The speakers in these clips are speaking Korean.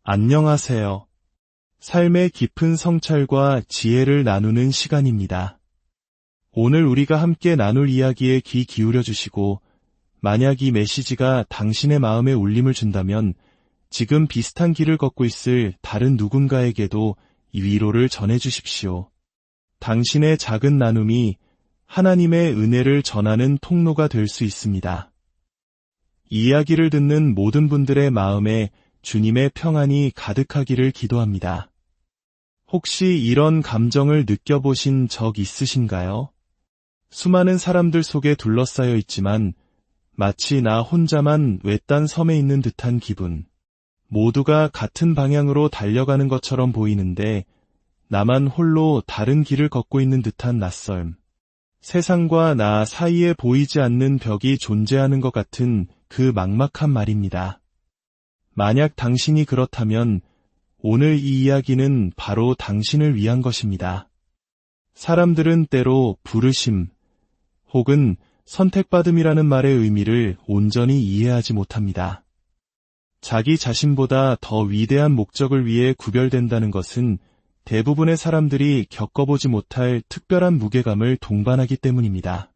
안녕하세요. 삶의 깊은 성찰과 지혜를 나누는 시간입니다. 오늘 우리가 함께 나눌 이야기에 귀 기울여 주시고, 만약 이 메시지가 당신의 마음에 울림을 준다면 지금 비슷한 길을 걷고 있을 다른 누군가에게도 이 위로를 전해 주십시오. 당신의 작은 나눔이 하나님의 은혜를 전하는 통로가 될 수 있습니다. 이 이야기를 듣는 모든 분들의 마음에 주님의 평안이 가득하기를 기도합니다. 혹시 이런 감정을 느껴보신 적 있으신가요? 수많은 사람들 속에 둘러싸여 있지만 마치 나 혼자만 외딴 섬에 있는 듯한 기분. 모두가 같은 방향으로 달려가는 것처럼 보이는데 나만 홀로 다른 길을 걷고 있는 듯한 낯설m. 세상과 나 사이에 보이지 않는 벽이 존재하는 것 같은 그 막막한 말입니다. 만약 당신이 그렇다면 오늘 이 이야기는 바로 당신을 위한 것입니다. 사람들은 때로 부르심 혹은 선택받음이라는 말의 의미를 온전히 이해하지 못합니다. 자기 자신보다 더 위대한 목적을 위해 구별된다는 것은 대부분의 사람들이 겪어보지 못할 특별한 무게감을 동반하기 때문입니다.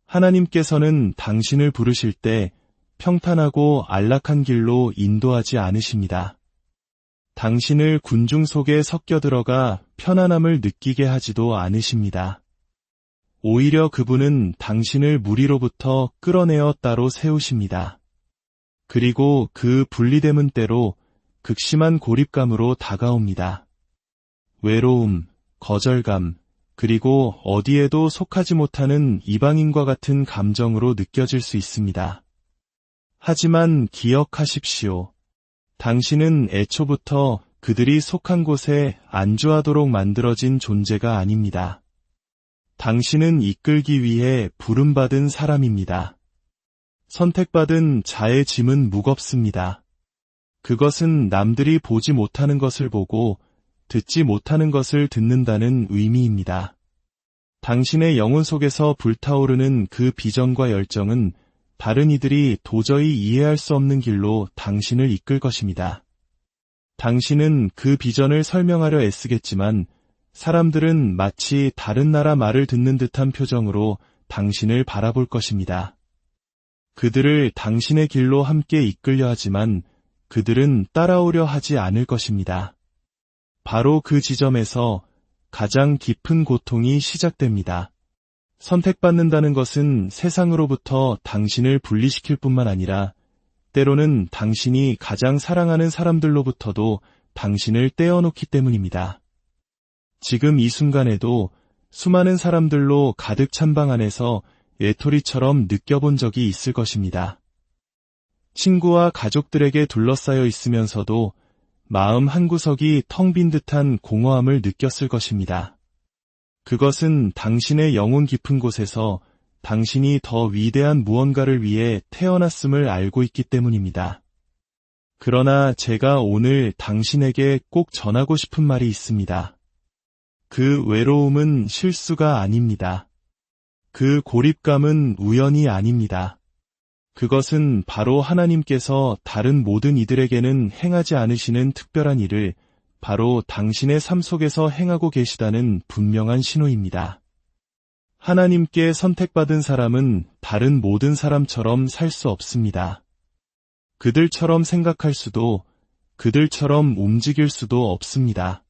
하나님께서는 당신을 부르실 때 평탄하고 안락한 길로 인도하지 않으십니다. 당신을 군중 속에 섞여 들어가 편안함을 느끼게 하지도 않으십니다. 오히려 그분은 당신을 무리로부터 끌어내어 따로 세우십니다. 그리고 그 분리됨은 때로 극심한 고립감으로 다가옵니다. 외로움, 거절감, 그리고 어디에도 속하지 못하는 이방인과 같은 감정으로 느껴질 수 있습니다. 하지만 기억하십시오. 당신은 애초부터 그들이 속한 곳에 안주하도록 만들어진 존재가 아닙니다. 당신은 이끌기 위해 부름받은 사람입니다. 선택받은 자의 짐은 무겁습니다. 그것은 남들이 보지 못하는 것을 보고 듣지 못하는 것을 듣는다는 의미입니다. 당신의 영혼 속에서 불타오르는 그 비전과 열정은 다른 이들이 도저히 이해할 수 없는 길로 당신을 이끌 것입니다. 당신은 그 비전을 설명하려 애쓰겠지만 사람들은 마치 다른 나라 말을 듣는 듯한 표정으로 당신을 바라볼 것입니다. 그들을 당신의 길로 함께 이끌려 하지만 그들은 따라오려 하지 않을 것입니다. 바로 그 지점에서 가장 깊은 고통이 시작됩니다. 선택받는다는 것은 세상으로부터 당신을 분리시킬 뿐만 아니라 때로는 당신이 가장 사랑하는 사람들로부터도 당신을 떼어놓기 때문입니다. 지금 이 순간에도 수많은 사람들로 가득 찬 방 안에서 외톨이처럼 느껴본 적이 있을 것입니다. 친구와 가족들에게 둘러싸여 있으면서도 마음 한구석이 텅 빈 듯한 공허함을 느꼈을 것입니다. 그것은 당신의 영혼 깊은 곳에서 당신이 더 위대한 무언가를 위해 태어났음을 알고 있기 때문입니다. 그러나 제가 오늘 당신에게 꼭 전하고 싶은 말이 있습니다. 그 외로움은 실수가 아닙니다. 그 고립감은 우연이 아닙니다. 그것은 바로 하나님께서 다른 모든 이들에게는 행하지 않으시는 특별한 일을 바로 당신의 삶 속에서 행하고 계시다는 분명한 신호입니다. 하나님께 선택받은 사람은 다른 모든 사람처럼 살 수 없습니다. 그들처럼 생각할 수도, 그들처럼 움직일 수도 없습니다.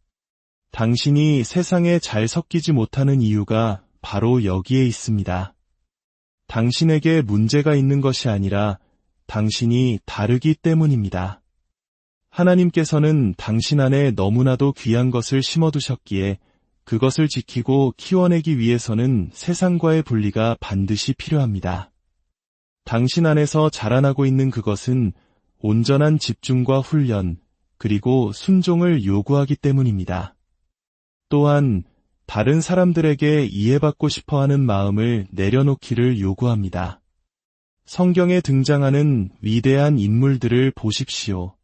당신이 세상에 잘 섞이지 못하는 이유가 바로 여기에 있습니다. 당신에게 문제가 있는 것이 아니라 당신이 다르기 때문입니다. 하나님께서는 당신 안에 너무나도 귀한 것을 심어두셨기에 그것을 지키고 키워내기 위해서는 세상과의 분리가 반드시 필요합니다. 당신 안에서 자라나고 있는 그것은 온전한 집중과 훈련, 그리고 순종을 요구하기 때문입니다. 또한 다른 사람들에게 이해받고 싶어하는 마음을 내려놓기를 요구합니다. 성경에 등장하는 위대한 인물들을 보십시오.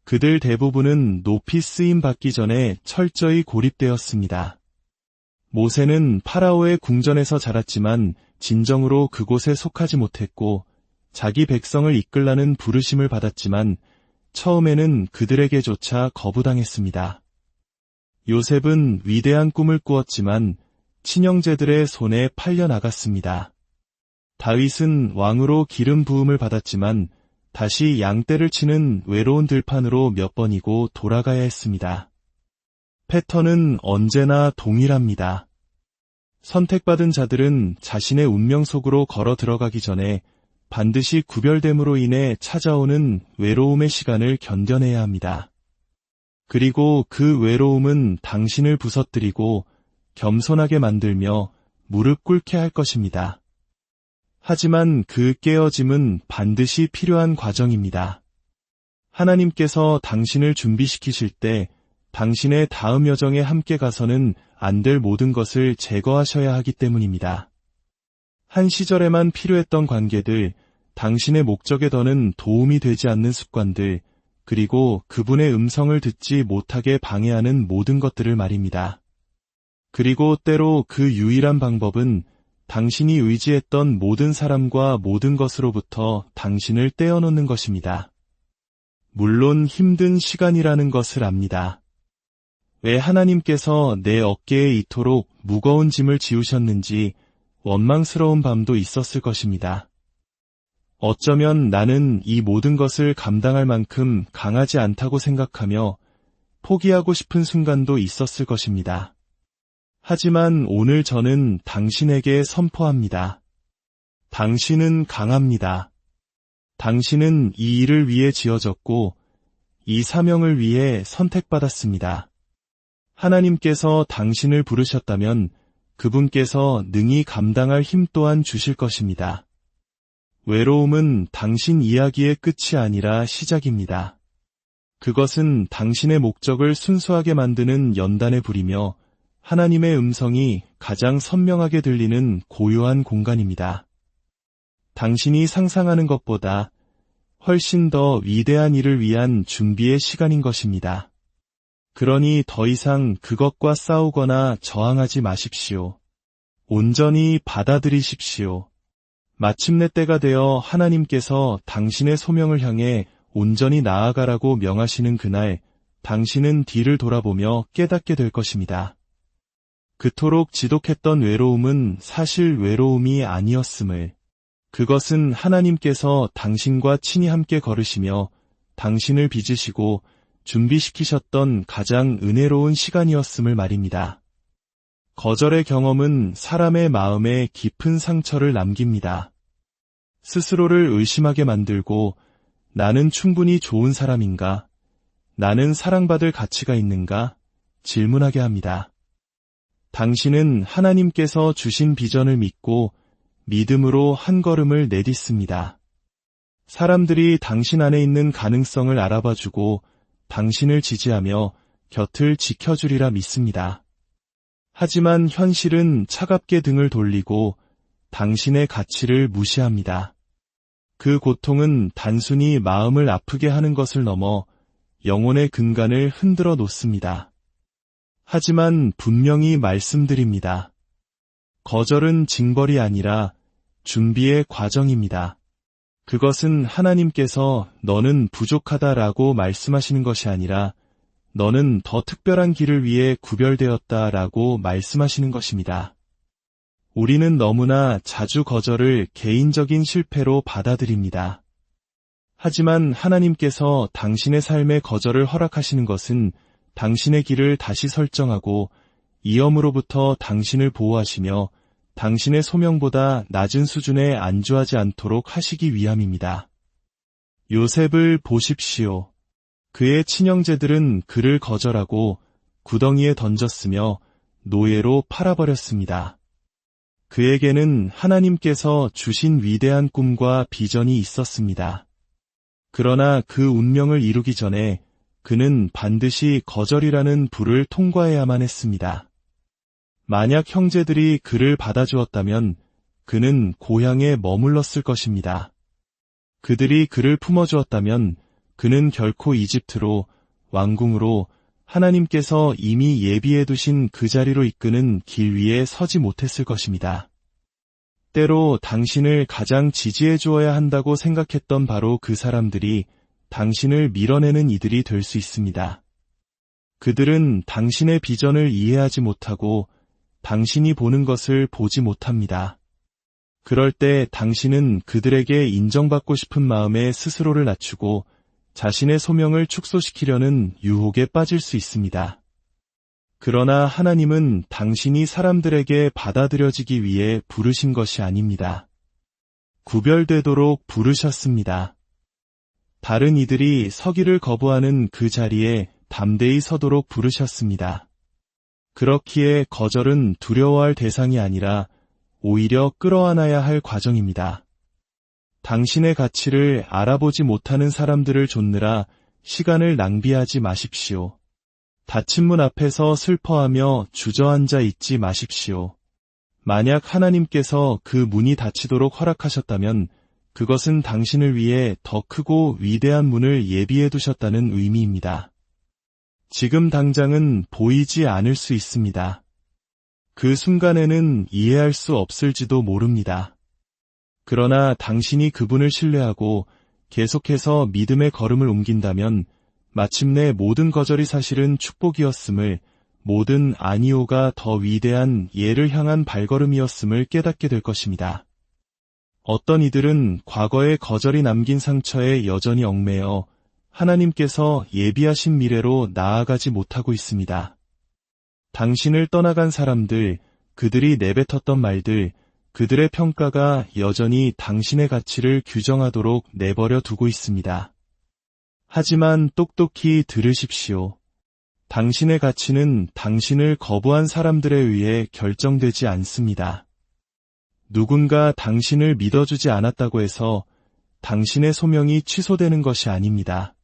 그들 대부분은 높이 쓰임 받기 전에 철저히 고립되었습니다. 모세는 파라오의 궁전에서 자랐지만 진정으로 그곳에 속하지 못했고 자기 백성을 이끌라는 부르심을 받았지만 처음에는 그들에게조차 거부당했습니다. 요셉은 위대한 꿈을 꾸었지만 친형제들의 손에 팔려 나갔습니다. 다윗은 왕으로 기름 부음을 받았지만 다시 양떼를 치는 외로운 들판으로 몇 번이고 돌아가야 했습니다. 패턴은 언제나 동일합니다. 선택받은 자들은 자신의 운명 속으로 걸어 들어가기 전에 반드시 구별됨으로 인해 찾아오는 외로움의 시간을 견뎌내야 합니다. 그리고 그 외로움은 당신을 부서뜨리고 겸손하게 만들며 무릎 꿇게 할 것입니다. 하지만 그 깨어짐은 반드시 필요한 과정입니다. 하나님께서 당신을 준비시키실 때 당신의 다음 여정에 함께 가서는 안 될 모든 것을 제거하셔야 하기 때문입니다. 한 시절에만 필요했던 관계들, 당신의 목적에 더는 도움이 되지 않는 습관들, 그리고 그분의 음성을 듣지 못하게 방해하는 모든 것들을 말입니다. 그리고 때로 그 유일한 방법은 당신이 의지했던 모든 사람과 모든 것으로부터 당신을 떼어놓는 것입니다. 물론 힘든 시간이라는 것을 압니다. 왜 하나님께서 내 어깨에 이토록 무거운 짐을 지우셨는지 원망스러운 밤도 있었을 것입니다. 어쩌면 나는 이 모든 것을 감당할 만큼 강하지 않다고 생각하며 포기하고 싶은 순간도 있었을 것입니다. 하지만 오늘 저는 당신에게 선포합니다. 당신은 강합니다. 당신은 이 일을 위해 지어졌고 이 사명을 위해 선택받았습니다. 하나님께서 당신을 부르셨다면 그분께서 능히 감당할 힘 또한 주실 것입니다. 외로움은 당신 이야기의 끝이 아니라 시작입니다. 그것은 당신의 목적을 순수하게 만드는 연단의 불이며 하나님의 음성이 가장 선명하게 들리는 고요한 공간입니다. 당신이 상상하는 것보다 훨씬 더 위대한 일을 위한 준비의 시간인 것입니다. 그러니 더 이상 그것과 싸우거나 저항하지 마십시오. 온전히 받아들이십시오. 마침내 때가 되어 하나님께서 당신의 소명을 향해 온전히 나아가라고 명하시는 그날, 당신은 뒤를 돌아보며 깨닫게 될 것입니다. 그토록 지독했던 외로움은 사실 외로움이 아니었음을, 그것은 하나님께서 당신과 친히 함께 걸으시며 당신을 빚으시고 준비시키셨던 가장 은혜로운 시간이었음을 말입니다. 거절의 경험은 사람의 마음에 깊은 상처를 남깁니다. 스스로를 의심하게 만들고 나는 충분히 좋은 사람인가? 나는 사랑받을 가치가 있는가? 질문하게 합니다. 당신은 하나님께서 주신 비전을 믿고 믿음으로 한 걸음을 내딛습니다. 사람들이 당신 안에 있는 가능성을 알아봐주고 당신을 지지하며 곁을 지켜주리라 믿습니다. 하지만 현실은 차갑게 등을 돌리고 당신의 가치를 무시합니다. 그 고통은 단순히 마음을 아프게 하는 것을 넘어 영혼의 근간을 흔들어 놓습니다. 하지만 분명히 말씀드립니다. 거절은 징벌이 아니라 준비의 과정입니다. 그것은 하나님께서 너는 부족하다라고 말씀하시는 것이 아니라 너는 더 특별한 길을 위해 구별되었다라고 말씀하시는 것입니다. 우리는 너무나 자주 거절을 개인적인 실패로 받아들입니다. 하지만 하나님께서 당신의 삶에 거절을 허락하시는 것은 당신의 길을 다시 설정하고 위험으로부터 당신을 보호하시며 당신의 소명보다 낮은 수준에 안주하지 않도록 하시기 위함입니다. 요셉을 보십시오. 그의 친형제들은 그를 거절하고 구덩이에 던졌으며 노예로 팔아버렸습니다. 그에게는 하나님께서 주신 위대한 꿈과 비전이 있었습니다. 그러나 그 운명을 이루기 전에 그는 반드시 거절이라는 불을 통과해야만 했습니다. 만약 형제들이 그를 받아주었다면 그는 고향에 머물렀을 것입니다. 그들이 그를 품어주었다면 그는 결코 이집트로, 왕궁으로 하나님께서 이미 예비해 두신 그 자리로 이끄는 길 위에 서지 못했을 것입니다. 때로 당신을 가장 지지해 주어야 한다고 생각했던 바로 그 사람들이 당신을 밀어내는 이들이 될 수 있습니다. 그들은 당신의 비전을 이해하지 못하고 당신이 보는 것을 보지 못합니다. 그럴 때 당신은 그들에게 인정받고 싶은 마음에 스스로를 낮추고 자신의 소명을 축소시키려는 유혹에 빠질 수 있습니다. 그러나 하나님은 당신이 사람들에게 받아들여지기 위해 부르신 것이 아닙니다. 구별되도록 부르셨습니다. 다른 이들이 서기를 거부하는 그 자리에 담대히 서도록 부르셨습니다. 그렇기에 거절은 두려워할 대상이 아니라 오히려 끌어안아야 할 과정입니다. 당신의 가치를 알아보지 못하는 사람들을 좇느라 시간을 낭비하지 마십시오. 닫힌 문 앞에서 슬퍼하며 주저앉아 있지 마십시오. 만약 하나님께서 그 문이 닫히도록 허락하셨다면 그것은 당신을 위해 더 크고 위대한 문을 예비해 두셨다는 의미입니다. 지금 당장은 보이지 않을 수 있습니다. 그 순간에는 이해할 수 없을지도 모릅니다. 그러나 당신이 그분을 신뢰하고 계속해서 믿음의 걸음을 옮긴다면 마침내 모든 거절이 사실은 축복이었음을, 모든 아니오가 더 위대한 예를 향한 발걸음이었음을 깨닫게 될 것입니다. 어떤 이들은 과거의 거절이 남긴 상처에 여전히 얽매여 하나님께서 예비하신 미래로 나아가지 못하고 있습니다. 당신을 떠나간 사람들, 그들이 내뱉었던 말들, 그들의 평가가 여전히 당신의 가치를 규정하도록 내버려 두고 있습니다. 하지만 똑똑히 들으십시오. 당신의 가치는 당신을 거부한 사람들에 의해 결정되지 않습니다. 누군가 당신을 믿어주지 않았다고 해서 당신의 소명이 취소되는 것이 아닙니다.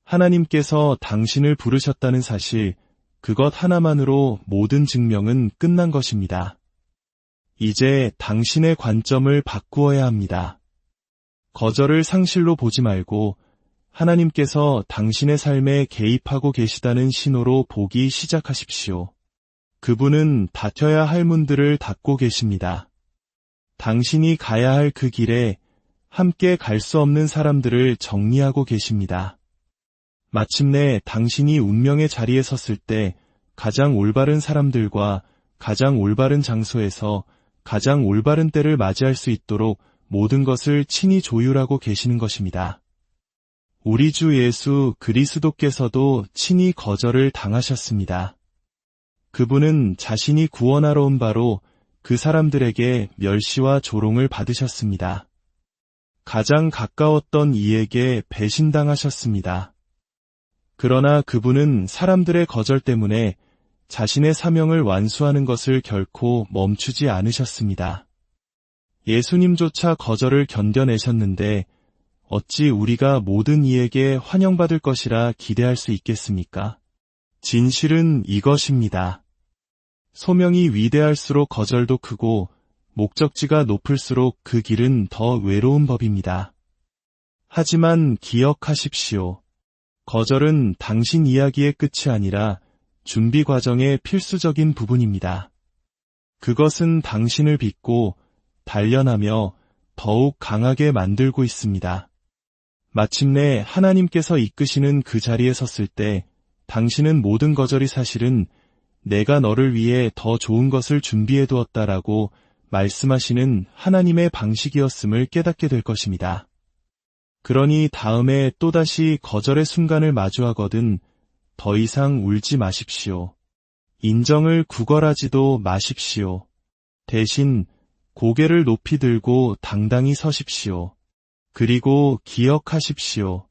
하나님께서 당신을 부르셨다는 사실, 그것 하나만으로 모든 증명은 끝난 것입니다. 이제 당신의 관점을 바꾸어야 합니다. 거절을 상실로 보지 말고 하나님께서 당신의 삶에 개입하고 계시다는 신호로 보기 시작하십시오. 그분은 닫혀야 할 문들을 닫고 계십니다. 당신이 가야 할 그 길에 함께 갈 수 없는 사람들을 정리하고 계십니다. 마침내 당신이 운명의 자리에 섰을 때 가장 올바른 사람들과 가장 올바른 장소에서 가장 올바른 때를 맞이할 수 있도록 모든 것을 친히 조율하고 계시는 것입니다. 우리 주 예수 그리스도께서도 친히 거절을 당하셨습니다. 그분은 자신이 구원하러 온 바로 그 사람들에게 멸시와 조롱을 받으셨습니다. 가장 가까웠던 이에게 배신당하셨습니다. 그러나 그분은 사람들의 거절 때문에 자신의 사명을 완수하는 것을 결코 멈추지 않으셨습니다. 예수님조차 거절을 견뎌내셨는데 어찌 우리가 모든 이에게 환영받을 것이라 기대할 수 있겠습니까? 진실은 이것입니다. 소명이 위대할수록 거절도 크고 목적지가 높을수록 그 길은 더 외로운 법입니다. 하지만 기억하십시오. 거절은 당신 이야기의 끝이 아니라 준비 과정의 필수적인 부분입니다. 그것은 당신을 빚고 단련하며 더욱 강하게 만들고 있습니다. 마침내 하나님께서 이끄시는 그 자리에 섰을 때 당신은 모든 거절이 사실은 내가 너를 위해 더 좋은 것을 준비해 두었다라고 말씀하시는 하나님의 방식이었음을 깨닫게 될 것입니다. 그러니 다음에 또다시 거절의 순간을 마주하거든 더 이상 울지 마십시오. 인정을 구걸하지도 마십시오. 대신 고개를 높이 들고 당당히 서십시오. 그리고 기억하십시오.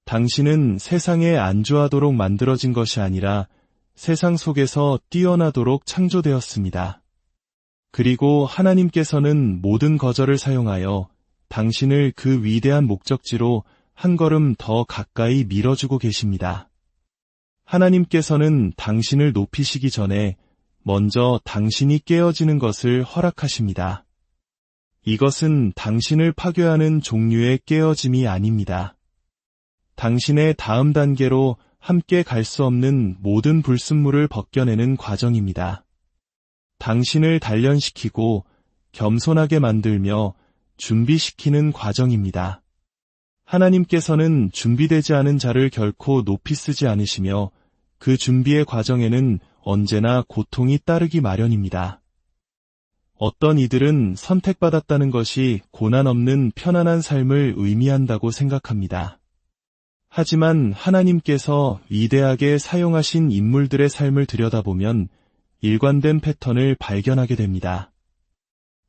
당신은 세상에 안주하도록 만들어진 것이 아니라 세상 속에서 뛰어나도록 창조되었습니다. 그리고 하나님께서는 모든 거절을 사용하여 당신을 그 위대한 목적지로 한 걸음 더 가까이 밀어주고 계십니다. 하나님께서는 당신을 높이시기 전에 먼저 당신이 깨어지는 것을 허락하십니다. 이것은 당신을 파괴하는 종류의 깨어짐이 아닙니다. 당신의 다음 단계로 함께 갈 수 없는 모든 불순물을 벗겨내는 과정입니다. 당신을 단련시키고 겸손하게 만들며 준비시키는 과정입니다. 하나님께서는 준비되지 않은 자를 결코 높이 쓰지 않으시며 그 준비의 과정에는 언제나 고통이 따르기 마련입니다. 어떤 이들은 선택받았다는 것이 고난 없는 편안한 삶을 의미한다고 생각합니다. 하지만 하나님께서 위대하게 사용하신 인물들의 삶을 들여다보면 일관된 패턴을 발견하게 됩니다.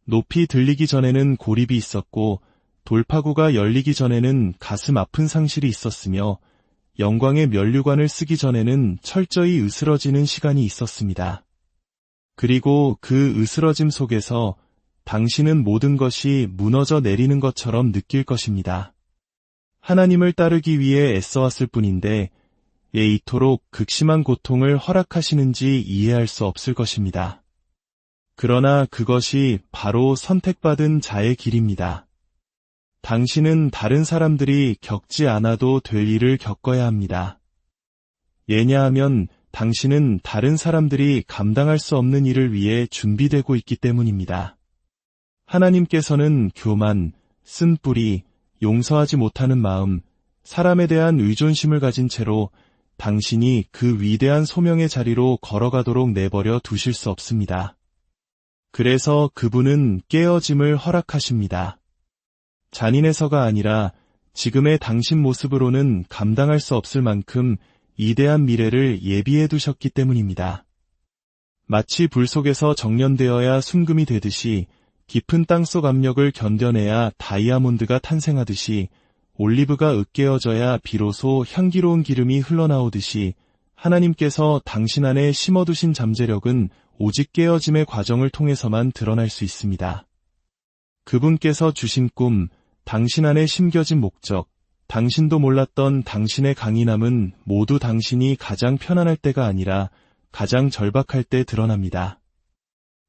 높이 들리기 전에는 고립이 있었고 돌파구가 열리기 전에는 가슴 아픈 상실이 있었으며 영광의 면류관을 쓰기 전에는 철저히 으스러지는 시간이 있었습니다. 그리고 그 으스러짐 속에서 당신은 모든 것이 무너져 내리는 것처럼 느낄 것입니다. 하나님을 따르기 위해 애써왔을 뿐인데 왜 이토록 극심한 고통을 허락하시는지 이해할 수 없을 것입니다. 그러나 그것이 바로 선택받은 자의 길입니다. 당신은 다른 사람들이 겪지 않아도 될 일을 겪어야 합니다. 왜냐하면 당신은 다른 사람들이 감당할 수 없는 일을 위해 준비되고 있기 때문입니다. 하나님께서는 교만, 쓴뿌리, 용서하지 못하는 마음, 사람에 대한 의존심을 가진 채로 당신이 그 위대한 소명의 자리로 걸어가도록 내버려 두실 수 없습니다. 그래서 그분은 깨어짐을 허락하십니다. 잔인해서가 아니라 지금의 당신 모습으로는 감당할 수 없을 만큼 위대한 미래를 예비해 두셨기 때문입니다. 마치 불 속에서 정련되어야 순금이 되듯이 깊은 땅속 압력을 견뎌내야 다이아몬드가 탄생하듯이 올리브가 으깨어져야 비로소 향기로운 기름이 흘러나오듯이 하나님께서 당신 안에 심어두신 잠재력은 오직 깨어짐의 과정을 통해서만 드러날 수 있습니다. 그분께서 주신 꿈, 당신 안에 심겨진 목적, 당신도 몰랐던 당신의 강인함은 모두 당신이 가장 편안할 때가 아니라 가장 절박할 때 드러납니다.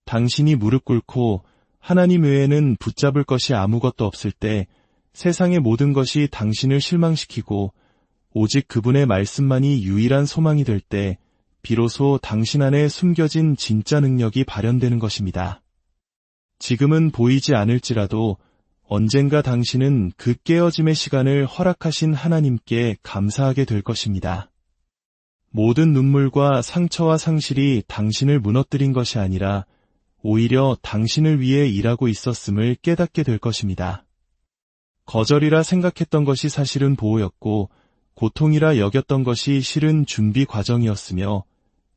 당신이 무릎 꿇고 하나님 외에는 붙잡을 것이 아무것도 없을 때 세상의 모든 것이 당신을 실망시키고 오직 그분의 말씀만이 유일한 소망이 될 때 비로소 당신 안에 숨겨진 진짜 능력이 발현되는 것입니다. 지금은 보이지 않을지라도 언젠가 당신은 그 깨어짐의 시간을 허락하신 하나님께 감사하게 될 것입니다. 모든 눈물과 상처와 상실이 당신을 무너뜨린 것이 아니라 오히려 당신을 위해 일하고 있었음을 깨닫게 될 것입니다. 거절이라 생각했던 것이 사실은 보호였고 고통이라 여겼던 것이 실은 준비 과정이었으며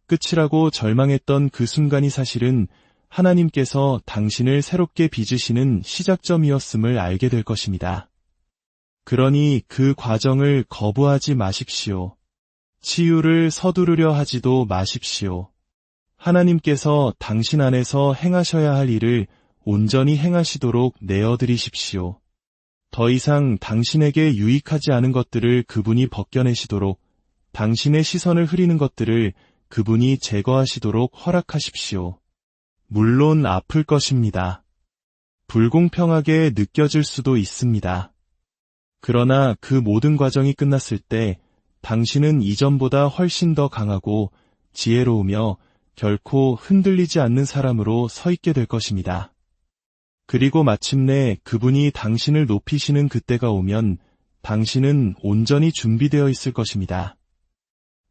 끝이라고 절망했던 그 순간이 사실은 하나님께서 당신을 새롭게 빚으시는 시작점이었음을 알게 될 것입니다. 그러니 그 과정을 거부하지 마십시오. 치유를 서두르려 하지도 마십시오. 하나님께서 당신 안에서 행하셔야 할 일을 온전히 행하시도록 내어드리십시오. 더 이상 당신에게 유익하지 않은 것들을 그분이 벗겨내시도록 당신의 시선을 흐리는 것들을 그분이 제거하시도록 허락하십시오. 물론 아플 것입니다. 불공평하게 느껴질 수도 있습니다. 그러나 그 모든 과정이 끝났을 때 당신은 이전보다 훨씬 더 강하고 지혜로우며 결코 흔들리지 않는 사람으로 서 있게 될 것입니다. 그리고 마침내 그분이 당신을 높이시는 그때가 오면 당신은 온전히 준비되어 있을 것입니다.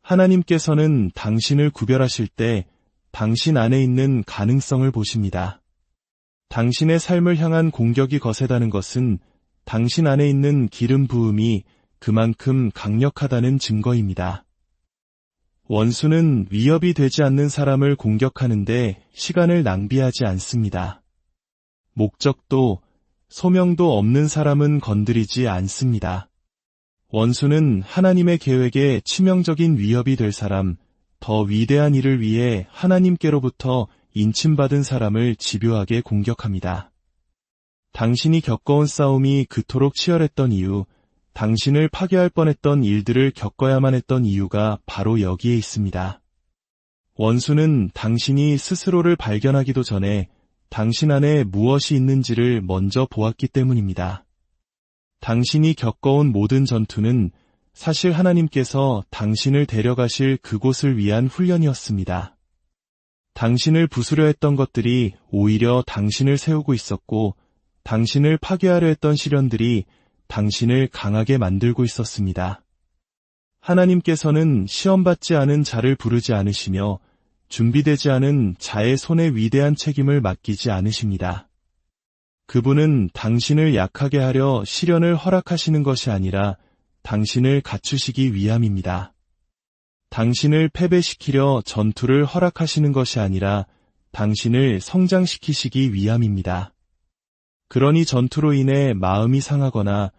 하나님께서는 당신을 구별하실 때 당신 안에 있는 가능성을 보십니다. 당신의 삶을 향한 공격이 거세다는 것은 당신 안에 있는 기름 부음이 그만큼 강력하다는 증거입니다. 원수는 위협이 되지 않는 사람을 공격하는데 시간을 낭비하지 않습니다. 목적도 소명도 없는 사람은 건드리지 않습니다. 원수는 하나님의 계획에 치명적인 위협이 될 사람, 더 위대한 일을 위해 하나님께로부터 인침받은 사람을 집요하게 공격합니다. 당신이 겪어온 싸움이 그토록 치열했던 이유, 당신을 파괴할 뻔했던 일들을 겪어야만 했던 이유가 바로 여기에 있습니다. 원수는 당신이 스스로를 발견하기도 전에 당신 안에 무엇이 있는지를 먼저 보았기 때문입니다. 당신이 겪어온 모든 전투는 사실 하나님께서 당신을 데려가실 그곳을 위한 훈련이었습니다. 당신을 부수려 했던 것들이 오히려 당신을 세우고 있었고, 당신을 파괴하려 했던 시련들이 당신을 강하게 만들고 있었습니다. 하나님께서는 시험받지 않은 자를 부르지 않으시며 준비되지 않은 자의 손에 위대한 책임을 맡기지 않으십니다. 그분은 당신을 약하게 하려 시련을 허락하시는 것이 아니라 당신을 갖추시기 위함입니다. 당신을 패배시키려 전투를 허락하시는 것이 아니라 당신을 성장시키시기 위함입니다. 그러니 전투로 인해 마음이 상하거나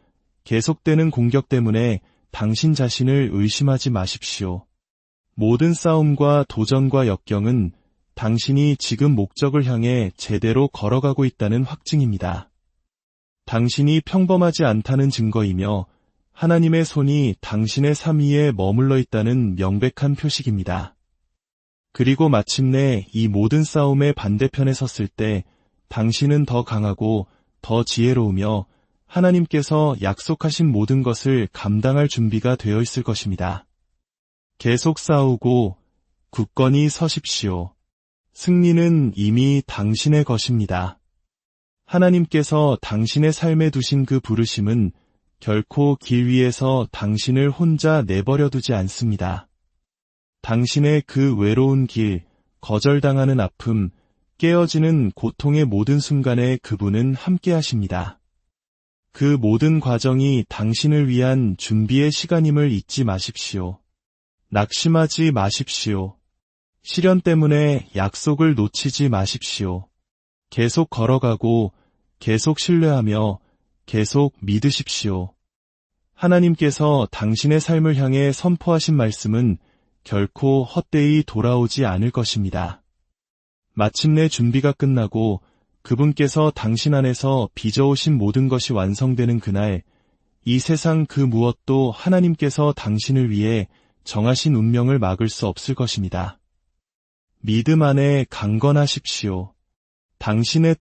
계속되는 공격 때문에 당신 자신을 의심하지 마십시오. 모든 싸움과 도전과 역경은 당신이 지금 목적을 향해 제대로 걸어가고 있다는 확증입니다. 당신이 평범하지 않다는 증거이며 하나님의 손이 당신의 삶 위에 머물러 있다는 명백한 표식입니다. 그리고 마침내 이 모든 싸움의 반대편에 섰을 때 당신은 더 강하고 더 지혜로우며 하나님께서 약속하신 모든 것을 감당할 준비가 되어 있을 것입니다. 계속 싸우고 굳건히 서십시오. 승리는 이미 당신의 것입니다. 하나님께서 당신의 삶에 두신 그 부르심은 결코 길 위에서 당신을 혼자 내버려 두지 않습니다. 당신의 그 외로운 길, 거절당하는 아픔, 깨어지는 고통의 모든 순간에 그분은 함께 하십니다. 그 모든 과정이 당신을 위한 준비의 시간임을 잊지 마십시오. 낙심하지 마십시오. 시련 때문에 약속을 놓치지 마십시오. 계속 걸어가고 계속 신뢰하며 계속 믿으십시오. 하나님께서 당신의 삶을 향해 선포하신 말씀은 결코 헛되이 돌아오지 않을 것입니다. 마침내 준비가 끝나고 그분께서 당신 안에서 빚어오신 모든 것이 완성되는 그날, 이 세상 그 무엇도 하나님께서 당신을 위해 정하신 운명을 막을 수 없을 것입니다. 믿음 안에 강건하십시오. 당신의